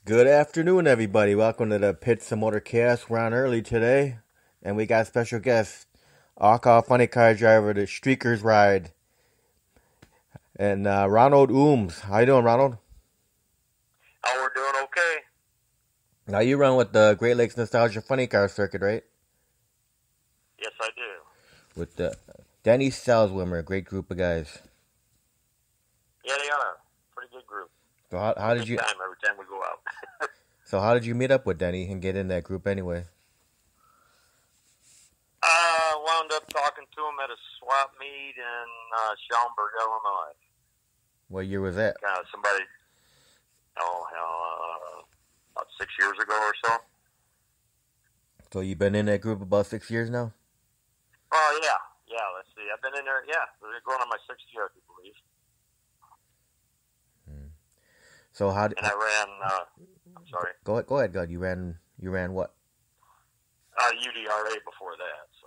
Good afternoon, everybody. Welcome to the Pits and Motorcast. We're on early today, and we got special guest, Alcohol Funny Car driver, the Streakers Ride, and Ronald Ooms. How you doing, Ronald? Oh, we're doing okay. Now you run with the Great Lakes Nostalgia Funny Car Circuit, right? Yes, I do. With the Danny Salzwimmer, a great group of guys. Yeah, they are. Pretty good group. So how did Good you time every time we go out. meet up with Danny and get in that group anyway? Wound up talking to him at a swap meet in Schaumburg, Illinois. What year was that? Somebody, about 6 years ago or so. So you've been in that group about 6 years now? Oh, yeah. Yeah, let's see. I've been in there, we're going on my sixth year, I believe. So And I ran, I'm sorry, Go ahead, God. You ran what? UDRA before that, so.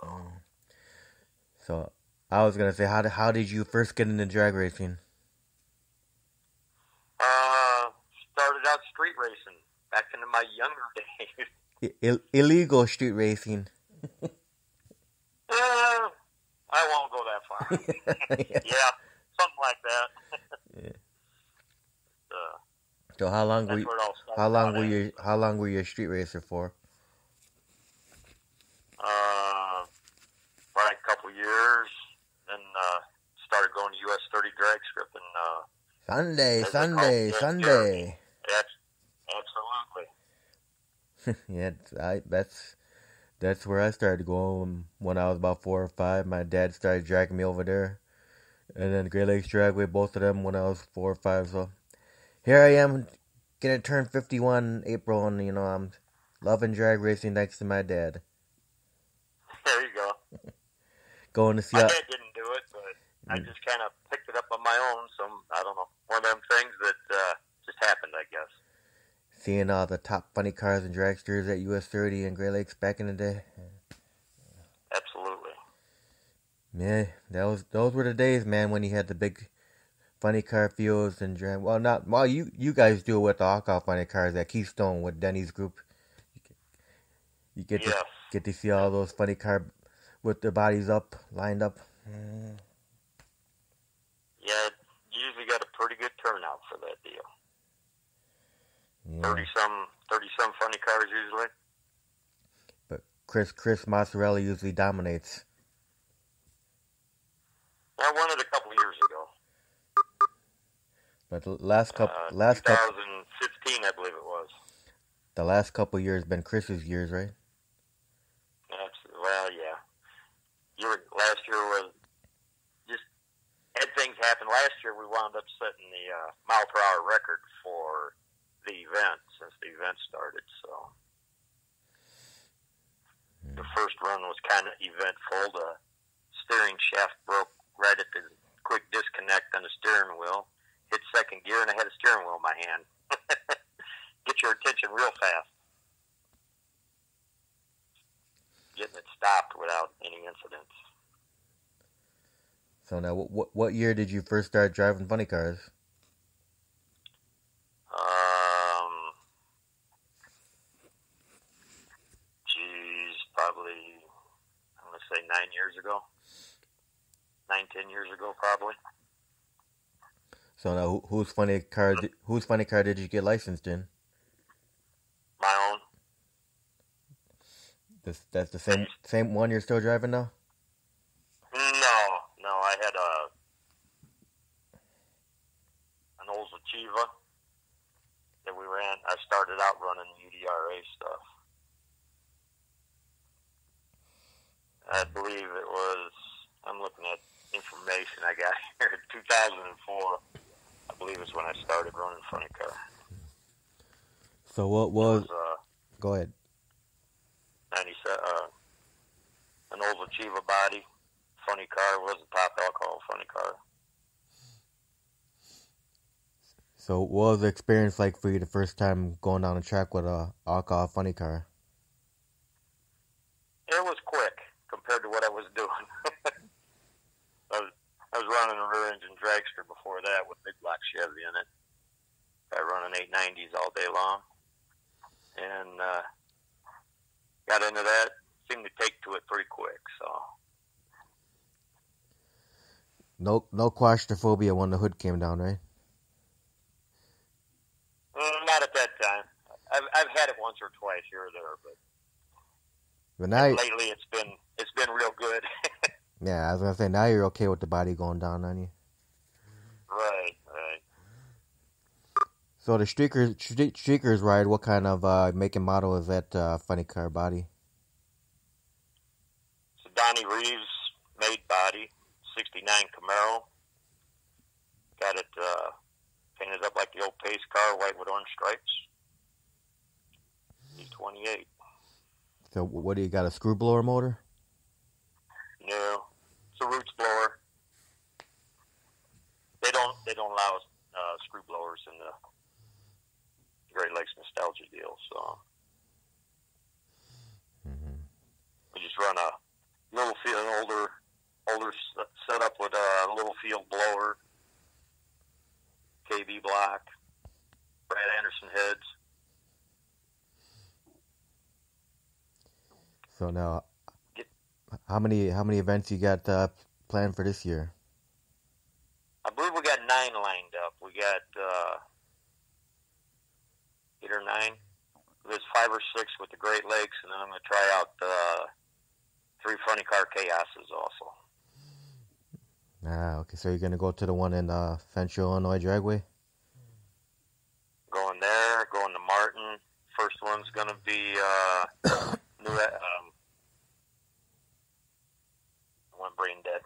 So I was gonna say, how did you first get into drag racing? Started out street racing back into my younger days. Illegal street racing. I won't go that far. Yeah, something like that. Yeah. uh, So how long were that's you, where it all started. how long were you a street racer for? For like a couple years, then started going to US 30 drag strip and Sunday. Absolutely. Yeah, that's where I started going when I was about 4 or 5. My dad started dragging me over there, and then Great Lakes Dragway, both of them when I was 4 or 5. So here I am, gonna turn 51 in April, and I'm loving drag racing thanks to my dad. There you go. Going to see My dad didn't do it, but I just kind of picked it up on my own. I don't know, one of them things that just happened, I guess. seeing all the top funny cars and dragsters at US 30 and Great Lakes back in the day. Absolutely. Yeah, those were the days, man, when you had the big funny car fields and drag. Well, you guys do it with the alcohol funny cars at Keystone with Denny's group. You Yes. get to see all those funny car with their bodies lined up. Yeah, you usually got a pretty good turnout for that deal. Yeah. 30 some funny cars usually. But Chris Mozzarella usually dominates. I won it a couple years ago. But the last couple 2015, I believe it was. the last couple years been Chris's years, right? Well, yeah. Last year was just had things happen. Last year we wound up setting the mile per hour record for the event since the event started. So the first run was kind of eventful. The steering shaft broke right at the quick disconnect on the steering wheel. Hit second gear and I had a steering wheel in my hand. Get your attention real fast. Getting it stopped without any incidents. So now, what year did you first start driving funny cars? Probably, I'm going to say 9 years ago. 10 years ago, probably. So now, whose funny car did you get licensed in? My own. That's the same one you're still driving now? No, I had an Olds Achieva that we ran. I started out running UDRA stuff. I believe it was, I'm looking at information I got here, 2004, I believe is when I started running funny car. So what was go ahead. 97, an Olds Achieva body, funny car, was a top alcohol funny car. So what was the experience like for you the first time going down the track with a alcohol funny car? It was quick compared to what I was doing. I was running a rear engine dragster before that with big block Chevy in it. I run an 890s all day long. and got into that. Seemed to take to it pretty quick. So No claustrophobia when the hood came down, right? not at that time. I've had it once or twice here or there, But now, lately it's been real good. yeah, I was gonna say now you're okay with the body going down on you. Right. So the streakers ride. What kind of make and model is that funny car body? So Donnie Reeves made body, '69 Camaro. Got it painted up like the old pace car, white with orange stripes. E28. So what do you got? A screw blower motor? No, it's a roots blower. They don't allow screw blowers in the Great Lakes nostalgia deal. So we just run a little field, older setup with a little field blower, KB block, Brad Anderson heads. So now, how many events you got planned for this year? I believe we got 9 lined up. We got 8 or 9. There's 5 or 6 with the Great Lakes, and then I'm going to try out 3 funny car chaoses also. Ah, okay. So you're gonna go to the one in Central Illinois Dragway? Going there, going to Martin. First one's going to be new. I went brain dead.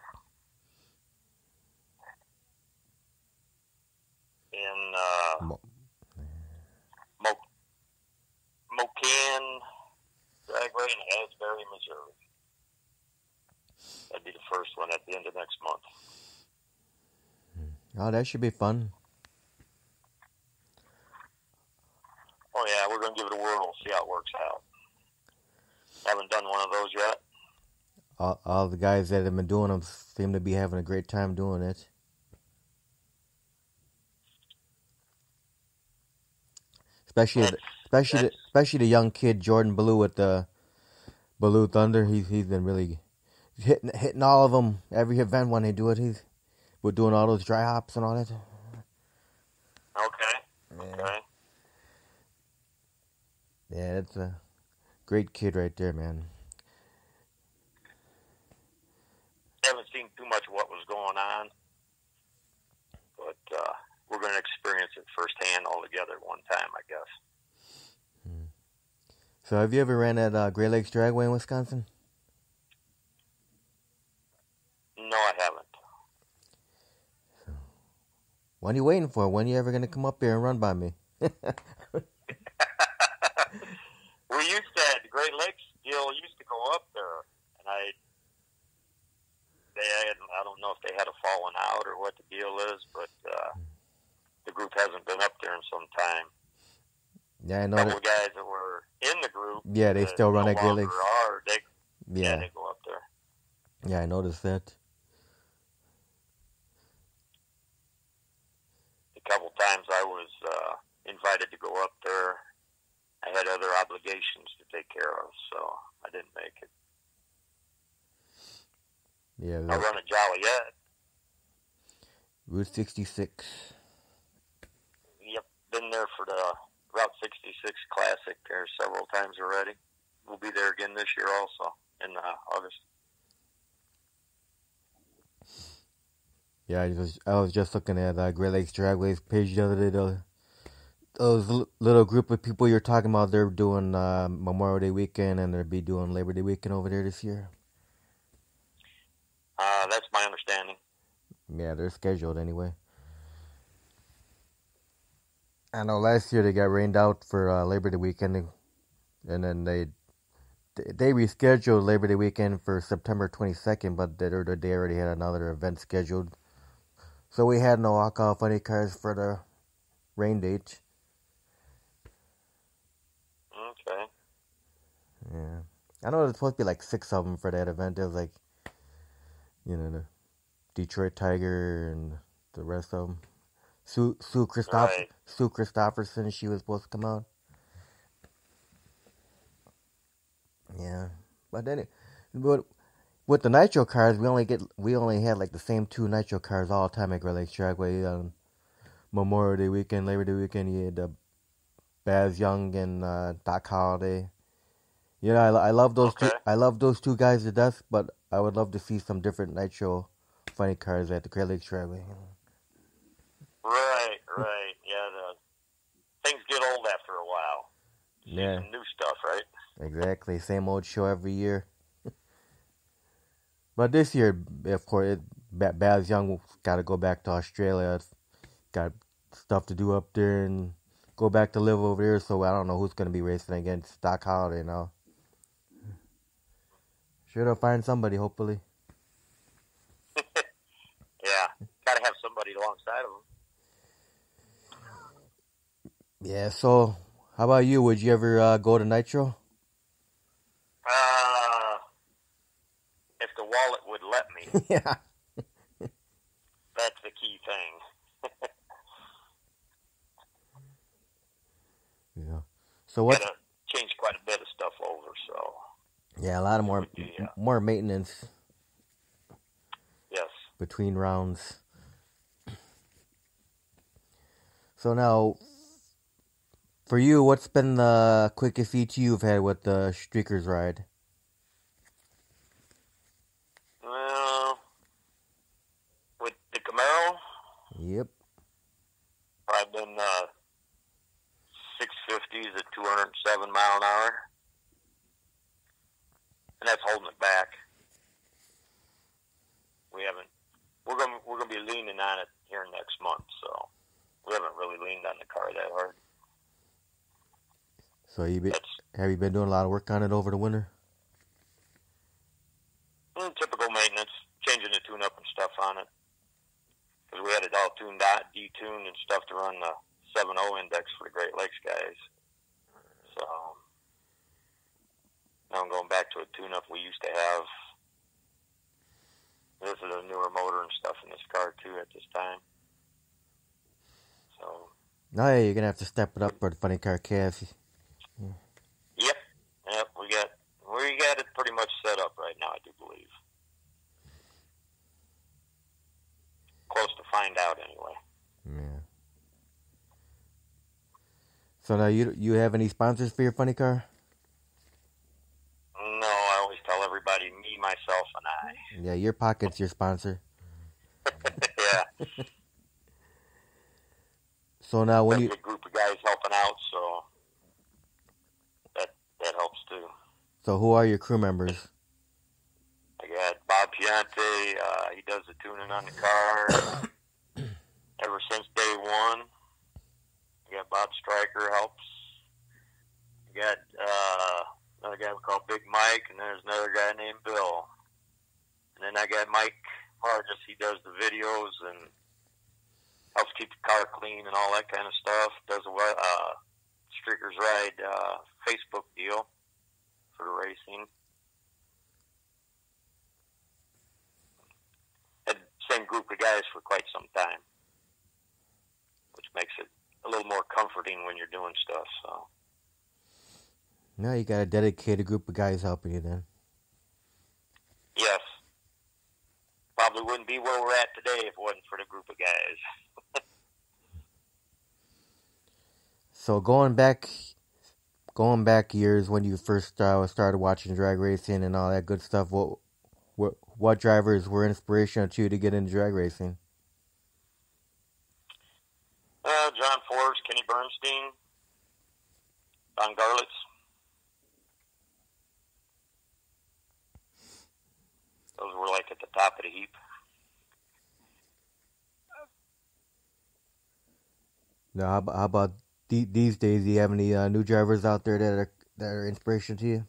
In Mocan Dragway in Asbury, Missouri. That'd be the first one at the end of next month. Oh, that should be fun. Oh yeah, we're going to give it a whirl, see how it works out. Haven't done one of those yet. All the guys that have been doing them seem to be having a great time doing it. Especially the young kid Jordan Ballou with the Ballou Thunder. He's been really hitting all of them every event when they do it. We're doing all those dry hops and all that. Okay. Yeah, that's a great kid right there, man. Haven't seen too much of what was going on, but we're going to experience it firsthand all together at one time, I guess. So have you ever ran at Great Lakes Dragway in Wisconsin? No, I haven't. When are you waiting for? When are you ever going to come up here and run by me? We used to, the Great Lakes deal used to go up there, and I don't know if they had a falling out or what the deal is, but the group hasn't been up there in some time. Yeah, I know. A couple of guys that were in the group. Yeah, they still run at Great Lakes. Yeah, they go up there. Yeah, I noticed that. A couple times I was invited to go up there. I had other obligations to take care of, so I didn't make it. Yeah, I run a Joliet. Route 66. Yep, been there for the Route 66 Classic there several times already. We'll be there again this year also in August. Yeah, I was just looking at Great Lakes Dragway's page the other day. Those little group of people you're talking about, they're doing Memorial Day weekend, and they'll be doing Labor Day weekend over there this year. That's my understanding. Yeah, they're scheduled anyway. I know last year they got rained out for Labor Day weekend, and then they rescheduled Labor Day weekend for September 22nd, but they already had another event scheduled. So we had no alcohol funny cars for the rain date. Okay. Yeah. I know there's supposed to be like 6 of them for that event. There was like, the Detroit Tiger and the rest of them. Sue Christopherson, she was supposed to come out. Yeah, but then but with the nitro cars, we only had like the same two nitro cars all the time at Great Lakes Dragway. Memorial Day weekend, Labor Day weekend, you had Baz Young and Doc Holliday. You know, I love those two. Okay. I love those two guys to death, but I would love to see some different nitro funny cars at the Great Lakes Dragway. Right, right. Yeah, things get old after a while. See Yeah, some new stuff, right? exactly. Same old show every year. But this year, of course, Baz Young got to go back to Australia. Got stuff to do up there and go back to live over there. So I don't know who's going to be racing against Doc Holliday now. Sure, they'll find somebody, hopefully. Yeah, got to have somebody alongside of them. Yeah, so how about you? Would you ever go to Nitro? If the wallet would let me, Yeah. that's the key thing. Yeah. So what? Got to change quite a bit of stuff over, so. Yeah, a lot of more maintenance Yes. between rounds. So now, for you, what's been the quickest ET you've had with the Streakers ride? Well, with the Camaro, Yep. I've been 650s at 207 mile an hour, and that's holding it back. We haven't. We're gonna be leaning on it here next month, so we haven't really leaned on the car that hard. So have you been doing a lot of work on it over the winter? Typical maintenance, changing the tune-up and stuff on it, because we had it all tuned out, detuned and stuff to run the 7.0 index for the Great Lakes guys. So now I'm going back to a tune-up we used to have. This is a newer motor and stuff in this car too at this time. So. Oh yeah, you're gonna have to step it up for the funny car calves. Yep. We got it pretty much set up right now, I do believe. Close to find out anyway. Yeah. So now you have any sponsors for your funny car? No, I always tell everybody me, myself, and I. Yeah, your pocket's your sponsor. Yeah. So now when There's a group of guys helping out, so that helps too. So who are your crew members? I got Bob Piante. He does the tuning on the car ever since day one. I got Bob Stryker helps. I got another guy we call Big Mike, and there's another guy named Bill. And then I got Mike Hargis. He does the videos and helps keep the car clean and all that kind of stuff. Does a Streakers Ride Facebook deal for the racing. Had the same group of guys for quite some time, which makes it a little more comforting when you're doing stuff. So. No, you got a dedicated group of guys helping you then. Yes. Probably wouldn't be where we're at today if it wasn't for the group of guys. So going back years when you first started watching drag racing and all that good stuff, what drivers were inspirational to you to get into drag racing? John Forrest, Kenny Bernstein, Don Garlitz. Those were like at the top of the heap. Now, how about these days? Do you have any new drivers out there that are inspiration to you?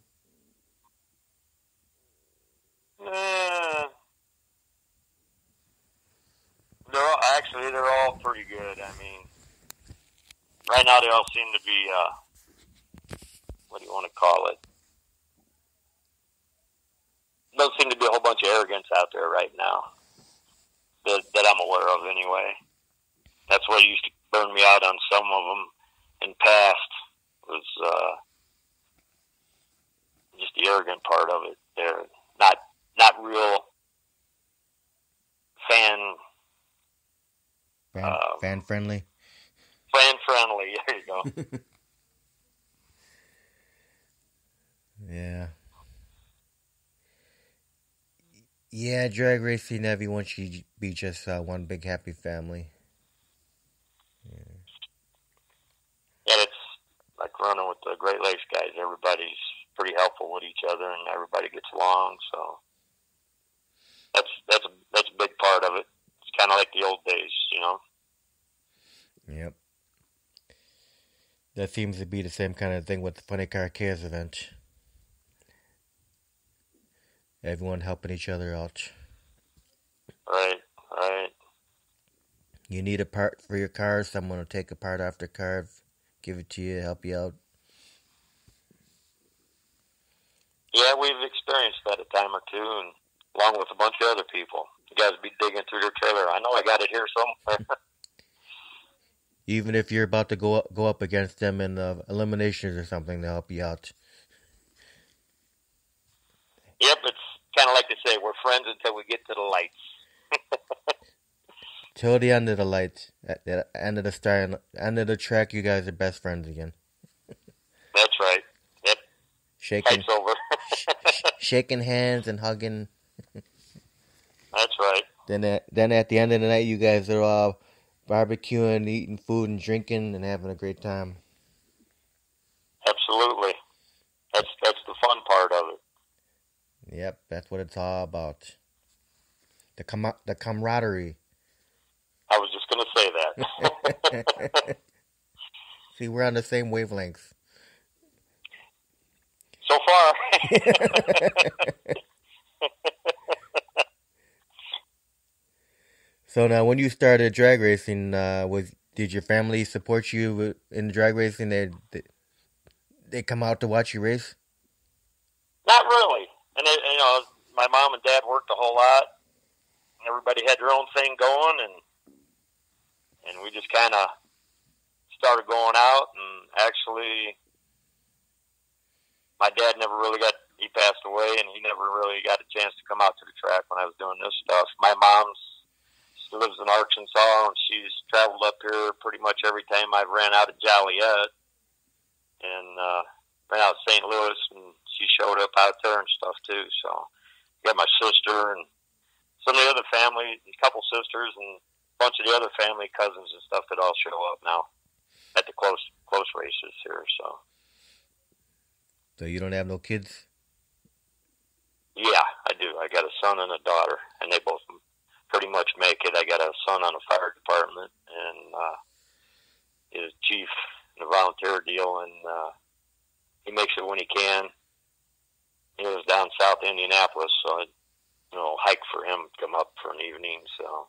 They're all pretty good. I mean, right now they all seem to be, what do you want to call it? Doesn't seem to be a whole bunch of arrogance out there right now that I'm aware of anyway. That's what used to burn me out on some of them in past was just the arrogant part of it. They're not real fan fan friendly. Fan friendly. There you go. Yeah. Yeah, drag racing, everyone should be just one big happy family. Yeah, it's like running with the Great Lakes guys. Everybody's pretty helpful with each other, and everybody gets along. So that's a big part of it. It's kind of like the old days, you know. Yep. That seems to be the same kind of thing with the Funny Car Chaos event. Everyone helping each other out. Right, right. You need a part for your car, someone will take a part off their car, give it to you, help you out. Yeah, we've experienced that a time or two, and along with a bunch of other people. You guys be digging through their trailer. I know I got it here somewhere. Even if you're about to go up against them in eliminations or something, to help you out. Yep, it's kind of like they say, we're friends until we get to the lights. Till the end of the lights, at the end of the start, end of the track, you guys are best friends again. That's right. Yep. Fight's over. Shaking hands and hugging. That's right. Then at the end of the night, you guys are all barbecuing, eating food and drinking and having a great time. Absolutely. That's the fun part of it. Yep, that's what it's all about. The camaraderie. I was just going to say that. See, we're on the same wavelengths. So far. So now, when you started drag racing, did your family support you in drag racing? They come out to watch you race? Not really. And my mom and dad worked a whole lot. Everybody had their own thing going, and we just kind of started going out. And actually, my dad never really he passed away, and he never really got a chance to come out to the track when I was doing this stuff. My mom's lives in Arkansas, and she's traveled up here pretty much every time I've ran out of Joliet, and ran out of St. Louis, and she showed up out there and stuff too. So, got my sister and some of the other family, a couple sisters, and a bunch of the other family cousins and stuff that all show up now at the close races here. So you don't have no kids? Yeah, I do. I got a son and a daughter, and they both pretty much make it. I got a son on the fire department, and is chief in a volunteer deal, and he makes it when he can. He lives down south Indianapolis, so I hike for him to come up for an evening. So,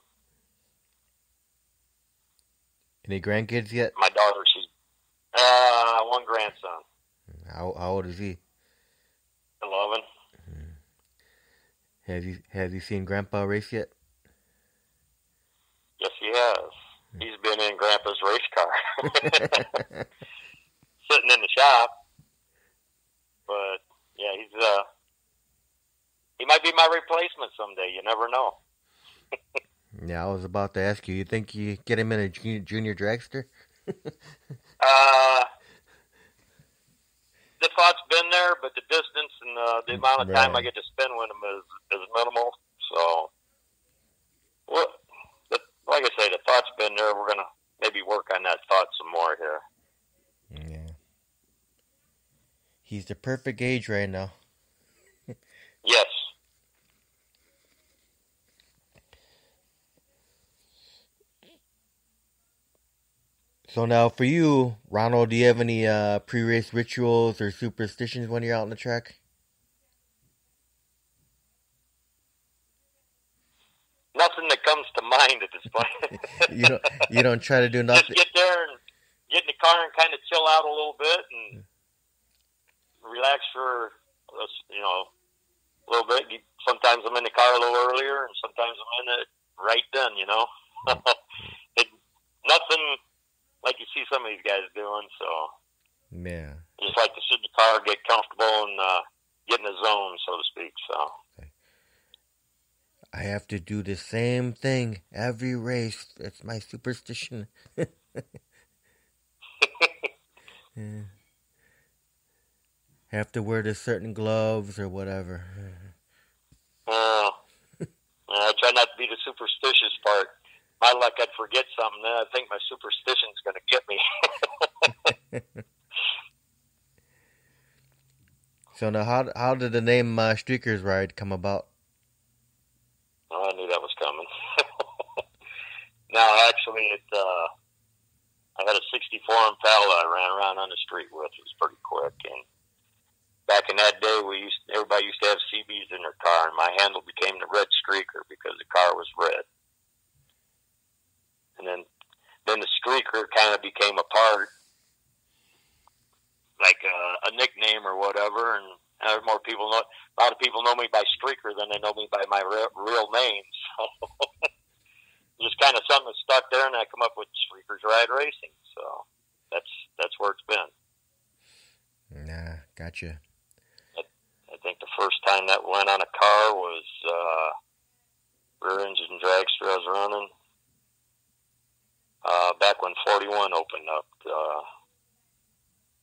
any grandkids yet? My daughter, she's one grandson. How old is he? 11. Have you seen Grandpa race yet? Yes, he has. He's been in Grandpa's race car, sitting in the shop. But yeah, he might be my replacement someday. You never know. Yeah, I was about to ask you. You think you get him in a junior dragster? The thought's been there, but the distance and the amount of time I get to spend with him is minimal. So, well, like I say, the thought's been there. We're gonna maybe work on that thought some more here. Yeah, he's the perfect age right now. Yes. So now, for you, Ronald, do you have any pre-race rituals or superstitions when you're out on the track? Nothing that comes to mind at this point. You don't try to do nothing. Just get there and get in the car and kind of chill out a little bit and relax for a little bit. Sometimes I'm in the car a little earlier, and sometimes I'm in it right then. Nothing like you see some of these guys doing. So yeah, I just like to sit in the car, get comfortable, and get in the zone, so to speak. So. I have to do the same thing every race. It's my superstition. Yeah. Have to wear the certain gloves or whatever. I try not to be the superstitious part. My luck, I'd forget something, then I think my superstition's going to get me. So now, how did the name Streakers Ride come about? Oh, I knew that was coming. No, actually, I had a 64 Impala I ran around on the street with. It was pretty quick. And back in that day, everybody used to have CBs in their car, and my handle became the Red Streaker because the car was red. And then the Streaker kind of became a part, like a nickname or whatever. And a lot of people know me by Streaker than they know me by my real name. So just kind of something that stuck there, and I come up with Streakers Ride Racing. So that's where it's been. Nah, gotcha. I think the first time that went on a car was rear engine dragster I was running. Back when 41 opened up,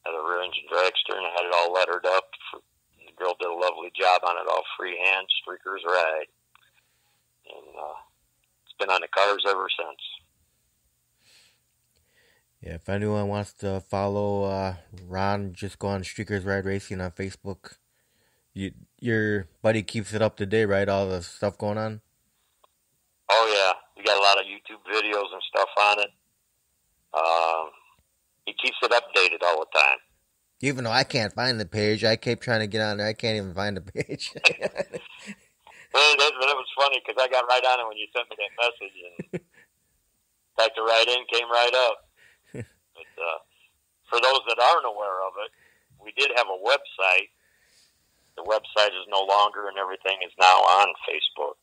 had a rear engine dragster, and I had it all lettered up. The girl did a lovely job on it, all freehand, Streakers Ride. And it's been on the cars ever since. Yeah, if anyone wants to follow Ron, just go on Streakers Ride Racing on Facebook. Your buddy keeps it up to date, right? All the stuff going on? Oh, yeah. We got a lot of YouTube videos and stuff on it. He keeps it updated all the time. Even though I can't find the page, I keep trying to get on there. I can't even find the page. That was funny because I got right on it when you sent me that message and typed it right in, came right up. But for those that aren't aware of it, we did have a website. The website is no longer, and everything is now on Facebook.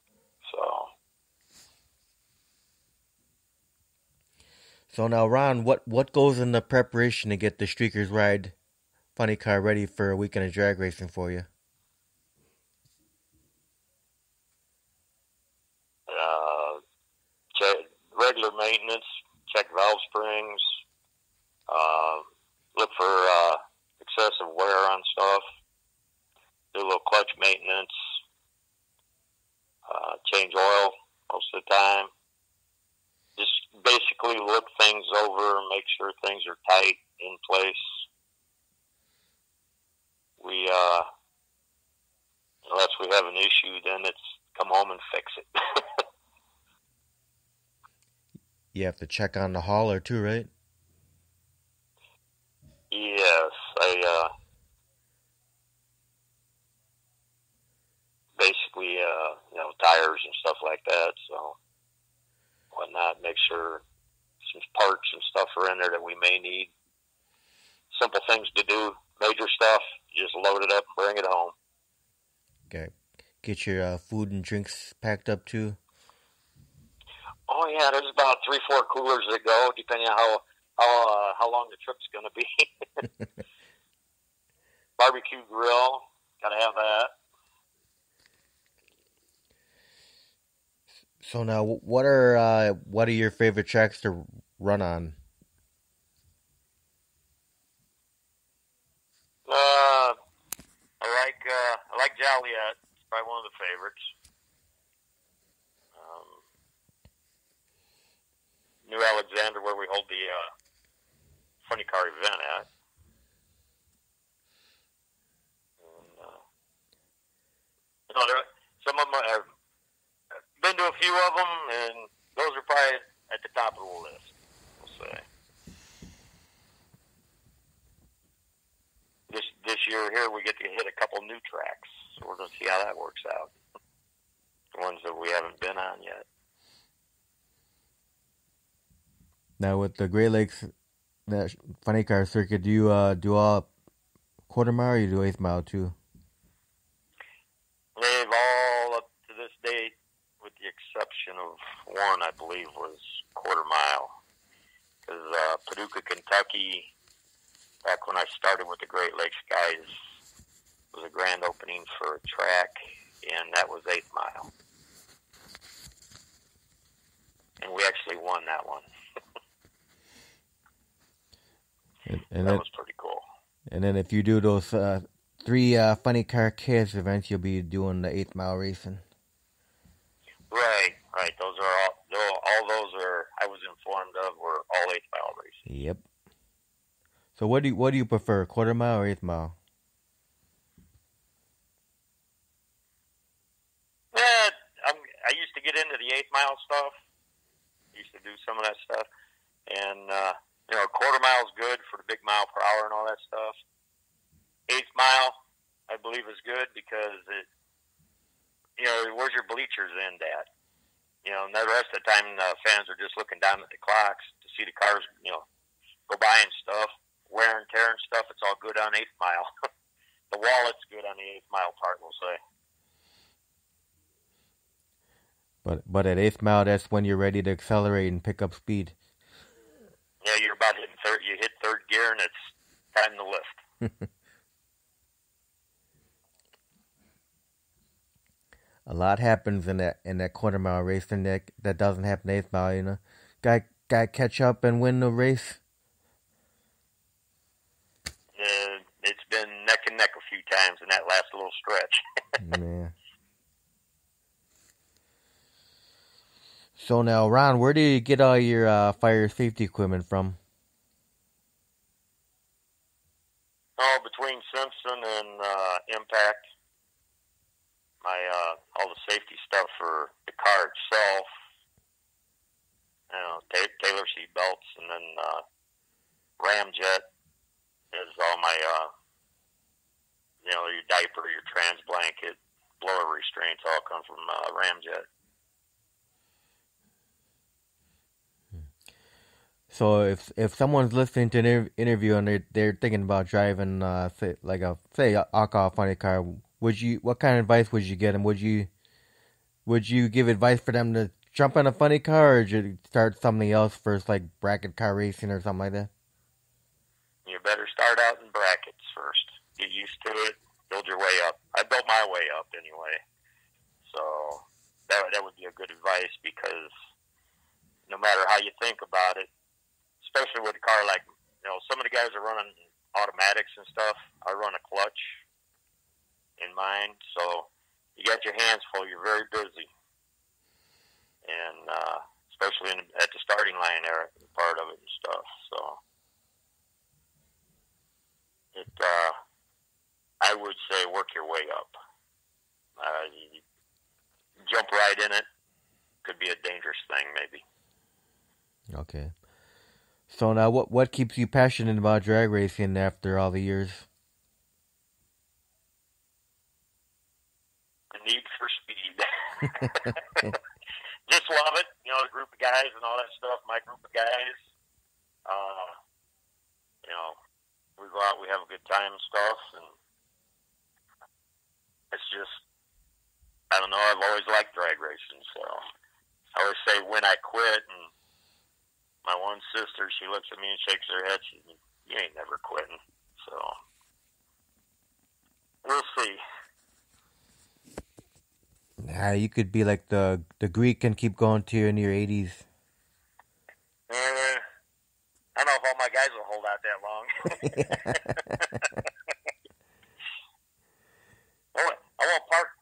So now, Ron, what goes in the preparation to get the Streakers Ride funny car ready for a weekend of drag racing for you? Check regular maintenance, check valve springs, look for excessive wear on stuff, do a little clutch maintenance, change oil most of the time. Just basically look things over, make sure things are tight, in place. Unless we have an issue, then it's come home and fix it. You have to check on the hauler too, right? Yes, I basically tires and stuff like that. So whatnot, make sure some parts and stuff are in there that we may need. Simple things to do. Major stuff, just load it up and bring it home. Okay. Get your food and drinks packed up too. Oh yeah, there's about 3-4 coolers that go, depending on how long the trip's going to be. Barbecue grill, gotta have that. So now, what are your favorite tracks to run on? I like Joliet. It's probably one of the favorites. New Alexander, where we hold the funny car event at. And, some of them I've been to a few of them, and those are probably at the top of the list, we'll say. This year here, we get to hit a couple new tracks, so we're going to see how that works out. The ones that we haven't been on yet. Now with the Great Lakes, that funny car circuit, do you do all quarter mile or you do 8th mile too? They've all up to this date, with the exception of one, I believe, was quarter mile. Because Paducah, Kentucky, back when I started with the Great Lakes guys, was a grand opening for a track, and that was 8th Mile. And we actually won that one. And that then, was pretty cool. And then if you do those 3 funny car chaos events, you'll be doing the 8th Mile racing. Right. Those are all those are, I was informed of, were all 8th Mile races. Yep. So what do you prefer, 1/4 mile or 8th Mile? I used to get into the 8th Mile stuff. I used to do some of that stuff. And, 1/4 mile is good for the big mile per hour and all that stuff. 8th Mile, I believe, is good because where's your bleachers end at? And the rest of the time, fans are just looking down at the clocks to see the cars, go by and stuff. Wear and tear and stuff, it's all good on 8th Mile. The wallet's good on the 8th Mile part, we'll say. But at 8th Mile, that's when you're ready to accelerate and pick up speed. Yeah, you're about hitting third. You hit third gear, and it's time to lift. A lot happens in that 1/4 mile race, and that doesn't happen 8th Mile. Guy catch up and win the race. It's been neck and neck a few times in that last little stretch. Yeah. So now, Ron, where do you get all your fire safety equipment from? Oh, between Simpson and Impact, all the safety stuff for the car itself, Taylor seat belts, and then Ramjet is all my, your diaper, your trans blanket, blower restraints all come from Ramjet. So if someone's listening to an interview and they're thinking about driving say alcohol funny car, what kind of advice would you get them? Would you give advice for them to jump on a funny car, or would you start something else first, like bracket car racing or something like that? You better start out in brackets first. Get used to it. Build your way up. I built my way up anyway. So that would be a good advice, because no matter how you think about it, especially with a car like, some of the guys are running automatics and stuff. I run a clutch in mine, so you got your hands full. You're very busy, and especially at the starting line there, part of it and stuff. So I would say work your way up. You jump right in it. Could be a dangerous thing, maybe. Okay. So now, what keeps you passionate about drag racing after all the years? The need for speed. Just love it. The group of guys and all that stuff. My group of guys. We go out, we have a good time and stuff, and it's just, I don't know, I've always liked drag racing, so I always say when I quit, and my one sister, she looks at me and shakes her head, she says, you ain't never quitting, so we'll see. Nah, you could be like the Greek and keep going to in your 80s. I don't know if all my guys will hold out that long.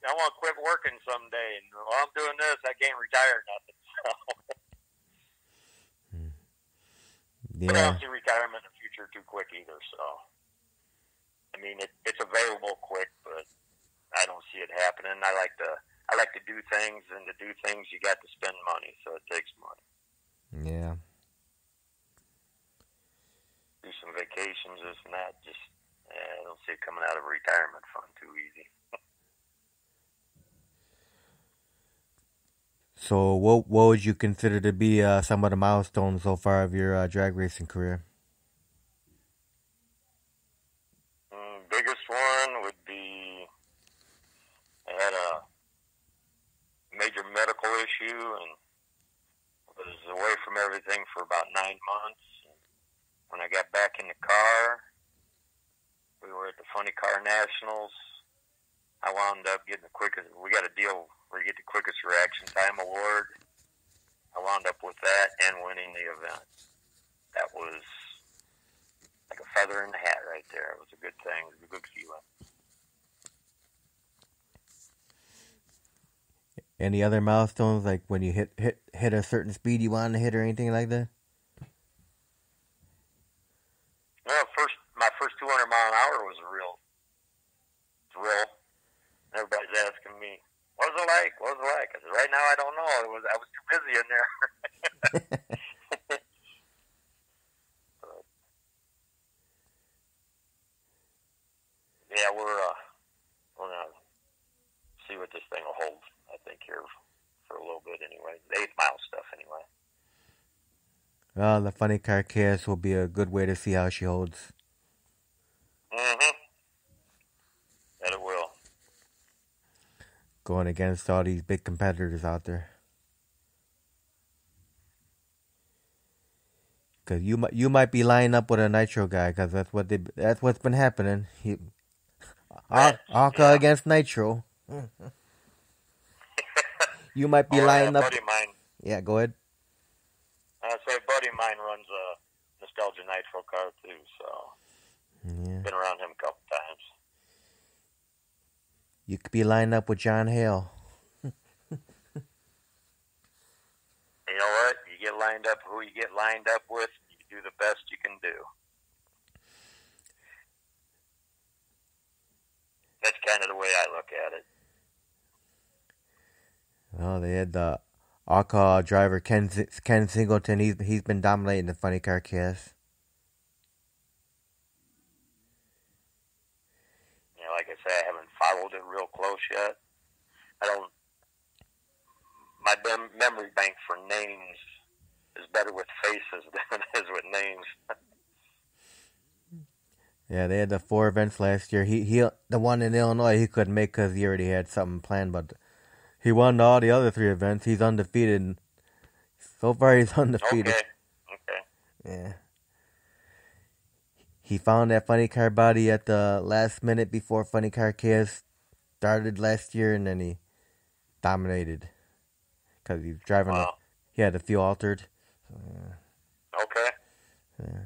I want to quit working someday, and while I'm doing this, I can't retire nothing. So. Yeah. But I don't see retirement in the future too quick either. So, I mean, it's available quick, but I don't see it happening. I like to do things, and to do things, you got to spend money, so it takes money. Yeah. Do some vacations, this and that. Just, I don't see it coming out of a retirement fund too easy. So what would you consider to be some of the milestones so far of your drag racing career? Biggest one would be I had a major medical issue and was away from everything for about 9 months. When I got back in the car, we were at the Funny Car Nationals I wound up getting the quickest. We got a deal where you get the quickest reaction time award. I wound up with that and winning the event. That was like a feather in the hat right there. It was a good thing. It was a good feeling. Any other milestones, like when you hit a certain speed you wanted to hit or anything like that? Well, my first 200 mile an hour was a real thrill. Everybody's asking me, "What was it like? What was it like?" I said, "Right now, I don't know. I was too busy in there." Yeah, we're gonna see what this thing will hold. I think here for a little bit anyway. The 8 mile stuff anyway. Well, the funny car chaos will be a good way to see how she holds. Mm-hmm. That it will. Going against all these big competitors out there. Cause you might be lining up with a Nitro guy, cause that's what's been happening. Aka against Nitro. You might be lining a up. buddy of mine. Yeah, go ahead. I say a buddy of mine runs a Nostalgia Nitro car too, so been around him a couple times. You could be lining up with John Hale. You know what? You get lined up who you get lined up with, you do the best you can do. That's kind of the way I look at it. Well, they had the Aka driver Ken Singleton. He's been dominating the funny car cast. You know, like I say, I haven't followed it real close yet. My memory bank for names is better with faces than it is with names. Yeah, they had the 4 events last year. He the one in Illinois he couldn't make because he already had something planned, but he won all the other 3 events. He's undefeated. So far, he's undefeated. Okay. Yeah. He found that funny car body at the last minute before Funny Car Chaos started last year, and then he dominated. Because he's driving he had the fuel altered. So, yeah. Okay. Yeah.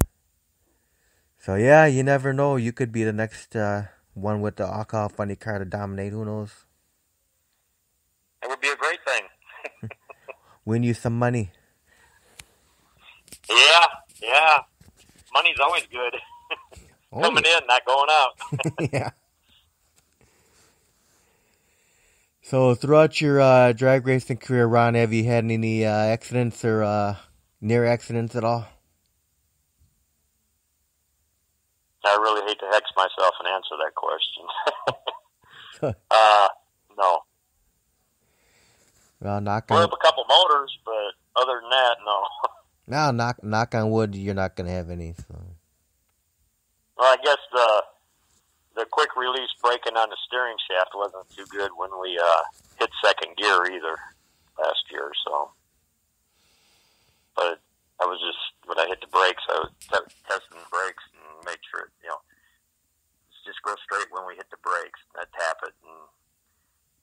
So yeah, you never know. You could be the next one with the alcohol funny car to dominate. Who knows? It would be a great thing. Win you some money. Yeah. Money's always good. Coming in, not going out. Yeah. So throughout your drag racing career, Ron, have you had any accidents or near accidents at all? I really hate to hex myself and answer that question. No. Well, Blew up a couple motors, but other than that, no. No, knock on wood, you're not going to have any. So. Well, I guess the quick release braking on the steering shaft wasn't too good when we hit second gear either last year. So, but I was just when I hit the brakes, I was testing the brakes and make sure just go straight when we hit the brakes. I tap it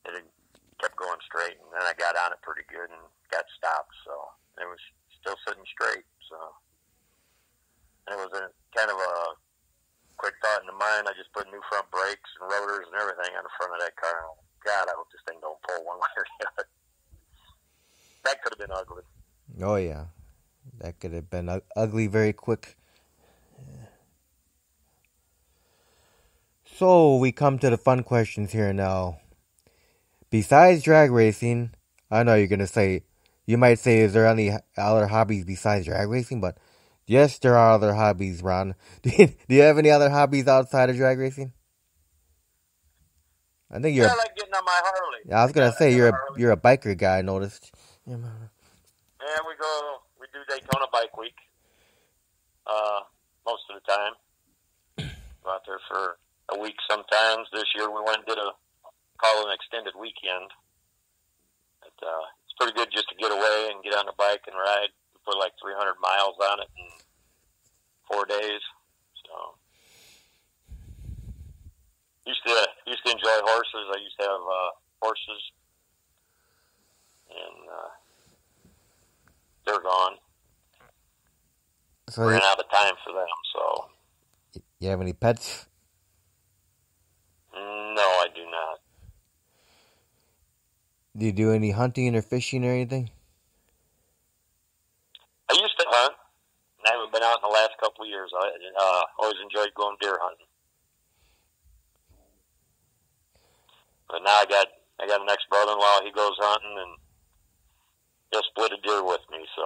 and it kept going straight, and then I got on it pretty good and got stopped. So it was still sitting straight. So and it was a kind of a quick thought in the mind. I just put new front brakes and rotors and everything on the front of that car. God, I hope this thing don't pull one way or the other. That could have been ugly. Oh yeah, that could have been ugly very quick. Yeah. So we come to the fun questions here now. Besides drag racing, I know you're gonna say, you might say, is there any other hobbies besides drag racing? But yes, there are other hobbies, Ron. Do you have any other hobbies outside of drag racing? I think you're. I like getting on my Harley. Yeah, I was gonna say you're a biker guy. I noticed. Yeah, we do Daytona Bike Week. Most of the time, go out there for a week. Sometimes this year we went and did call an extended weekend. It's pretty good just to get away and get on the bike and ride. We put like 300 miles on it in 4 days. So used to enjoy horses. I used to have horses, and they're gone. So Ran out of time for them. So, you have any pets? no, I do not. Do you do any hunting or fishing or anything? I used to hunt. I haven't been out in the last couple of years. I always enjoyed going deer hunting. But now I got an ex-brother-in-law. He goes hunting, and he'll split a deer with me. So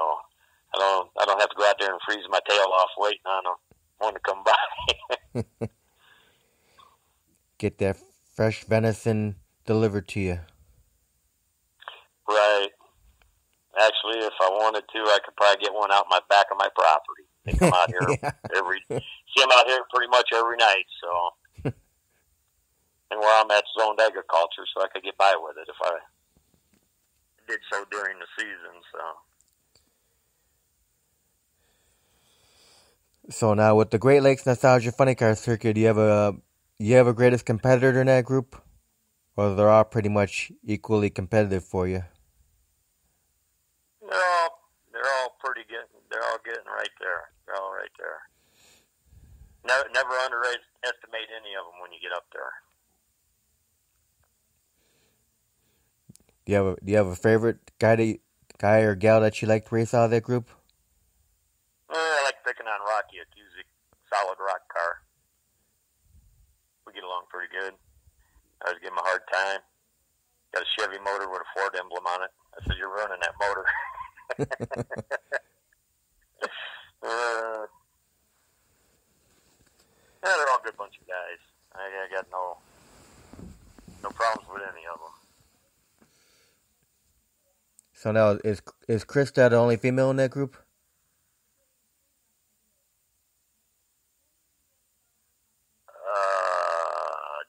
I don't have to go out there and freeze my tail off waiting on one to come by. Get that fresh venison delivered to you. Right. Actually, if I wanted to, I could probably get one out my back of my property. They come out here see them out here pretty much every night. So, and where I'm at zoned agriculture, so I could get by with it if I did so during the season. So now with the Great Lakes Nostalgia Funny Car Circuit, do you have a greatest competitor in that group, or they're all pretty much equally competitive for you? They're all pretty good. They're all getting right there. They're all right there. Never underestimate any of them when you get up there. Do you have a favorite guy or gal that you like to race out of that group? I like picking on Rocky. It's usually a solid rock car. We get along pretty good. I always give him a hard time. Got a Chevy motor with a Ford emblem on it. I said, "You're running that motor." They're all a good bunch of guys. I got no problems with any of them. So now, is Krista the only female in that group?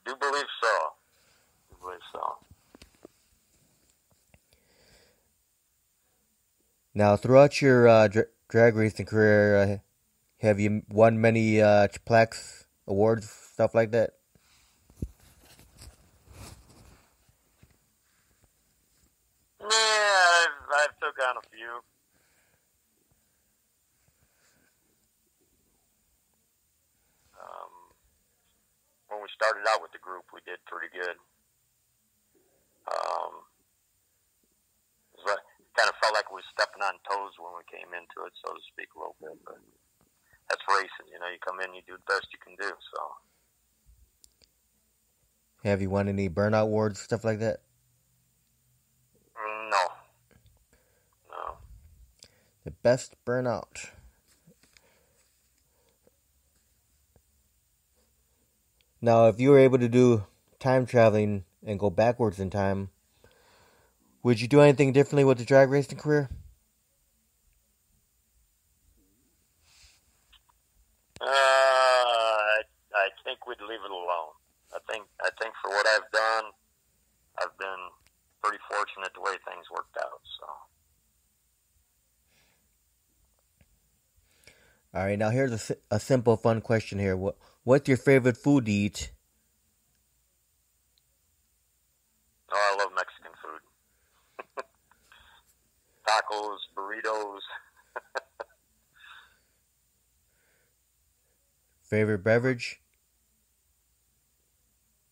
Do believe so. Now, throughout your drag racing career, have you won many plaques, awards, stuff like that? Yeah, I've took on a few. When we started out with the group, we did pretty good. Kind of felt like we were stepping on toes when we came into it, so to speak, a little bit. But that's racing, you come in, you do the best you can do. So, Have you won any burnout awards, stuff like that? No. The best burnout. Now, if you were able to do time traveling and go backwards in time, would you do anything differently with the drag racing career? I think we'd leave it alone. I think for what I've done, I've been pretty fortunate the way things worked out. So. All right, now here's a simple, fun question here. What's your favorite food to eat? Oh, I love Mexican food. Tacos, burritos. Favorite beverage?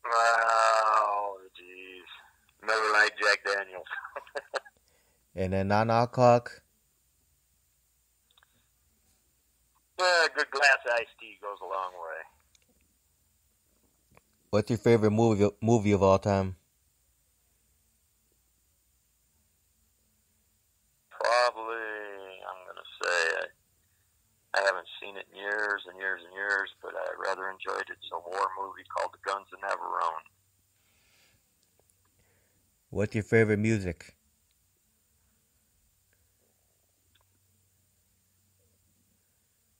Oh, jeez. Never liked Jack Daniels. And then non-alcoholic? Yeah, a good glass of iced tea goes a long way. What's your favorite movie of all time? Probably, I'm going to say, I haven't seen it in years and years and years, but I rather enjoyed it. It's a war movie called The Guns of Navarone. What's your favorite music?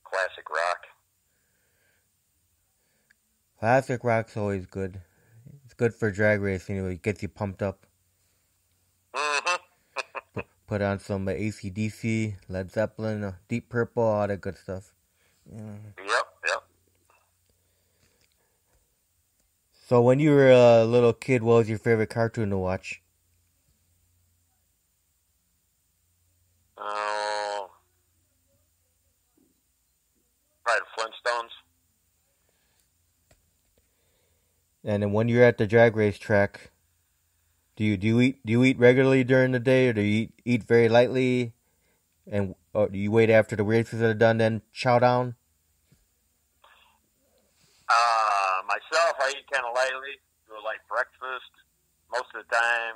Classic rock. Classic rock's always good. It's good for drag racing. It gets you pumped up. Mm-hmm. Put on some AC/DC, Led Zeppelin, Deep Purple, all that good stuff. Yeah. Yep. So when you were a little kid, what was your favorite cartoon to watch? Oh, probably the Flintstones. And then when you're at the drag race track, do you eat regularly during the day, or do you eat very lightly? And or do you wait after the races are done, then chow down? Myself, I eat kind of lightly. Do a light breakfast. Most of the time,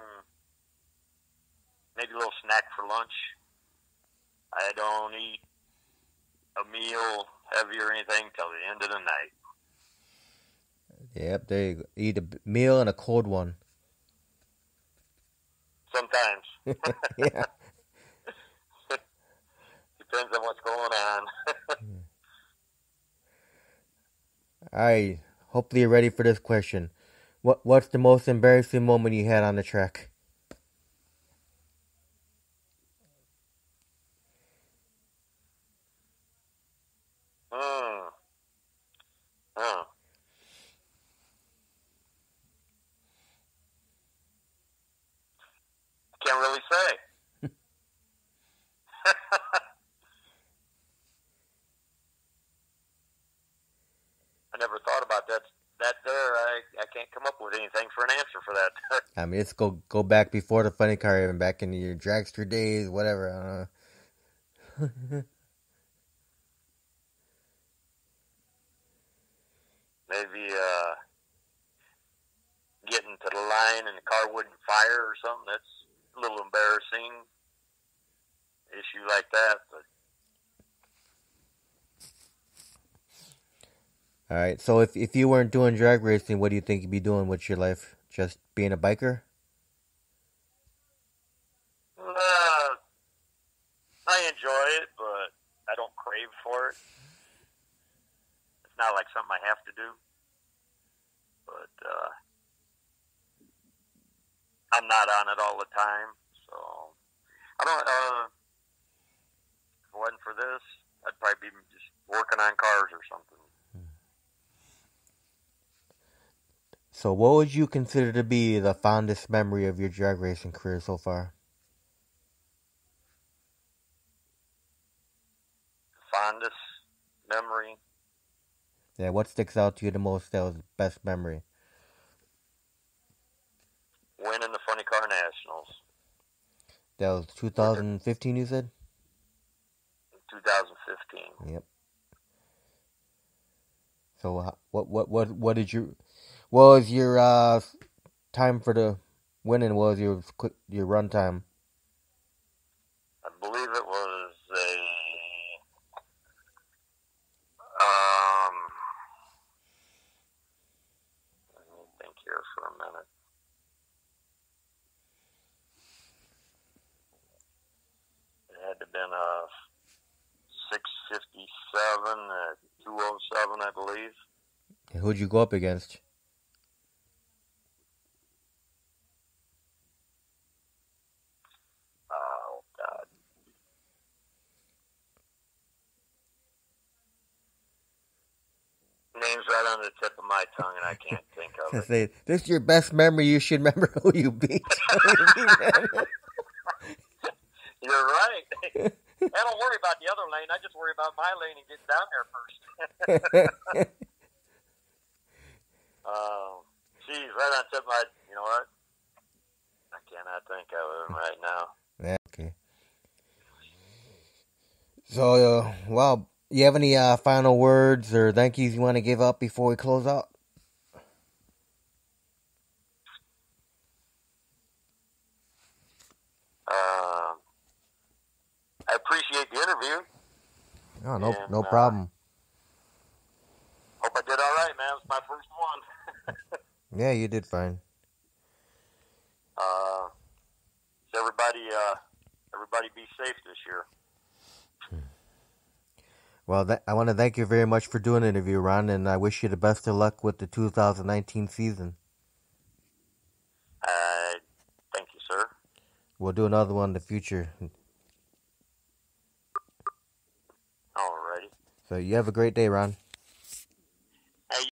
maybe a little snack for lunch. I don't eat a meal heavy or anything till the end of the night. Yep, there you go. Eat a meal and a cold one. Sometimes. Yeah. Depends on what's going on. All right. Hopefully you're ready for this question. What's the most embarrassing moment you had on the track? Hmm. Hmm. Can't really say. I never thought about that. That there, I can't come up with anything for an answer for that. I mean, let's go back before the funny car, even back in your dragster days, whatever. I don't know. Maybe getting to the line and the car wouldn't fire or something. That's a little embarrassing. Issue like that, but All right. So if you weren't doing drag racing, what do you think you'd be doing with your life? Just being a biker? I enjoy it, but I don't crave for it. It's not like something I have to do, but I'm not on it all the time. So I don't. If it wasn't for this, I'd probably be just working on cars or something. So what would you consider to be the fondest memory of your drag racing career so far? Fondest memory, Yeah, what sticks out to you the most that was the best memory? winning the Funny Car Nationals That was with the 2015, you said? 2015. Yep. So what did you what was your time for the winning? What was your run time? I believe it was a um. Let me think here for a minute. It had to have been a 657, 207, I believe. Who'd you go up against? Oh God, name's right on the tip of my tongue, and I can't think of it. Say this is your best memory. You should remember who you beat. You're right. I don't worry about the other lane. I just worry about my lane and getting down there first. Geez, right on the tip of my. You know what? I cannot think of him right now. Yeah, okay. So, well, you have any final words or thank yous you want to give up before we close out? I appreciate the interview. Oh, And, no problem. Hope I did all right, man. It was my first one. Yeah, you did fine. So everybody be safe this year. Well, I want to thank you very much for doing the interview, Ron, and I wish you the best of luck with the 2019 season. Thank you, sir. We'll do another one in the future. Alrighty. So you have a great day, Ron.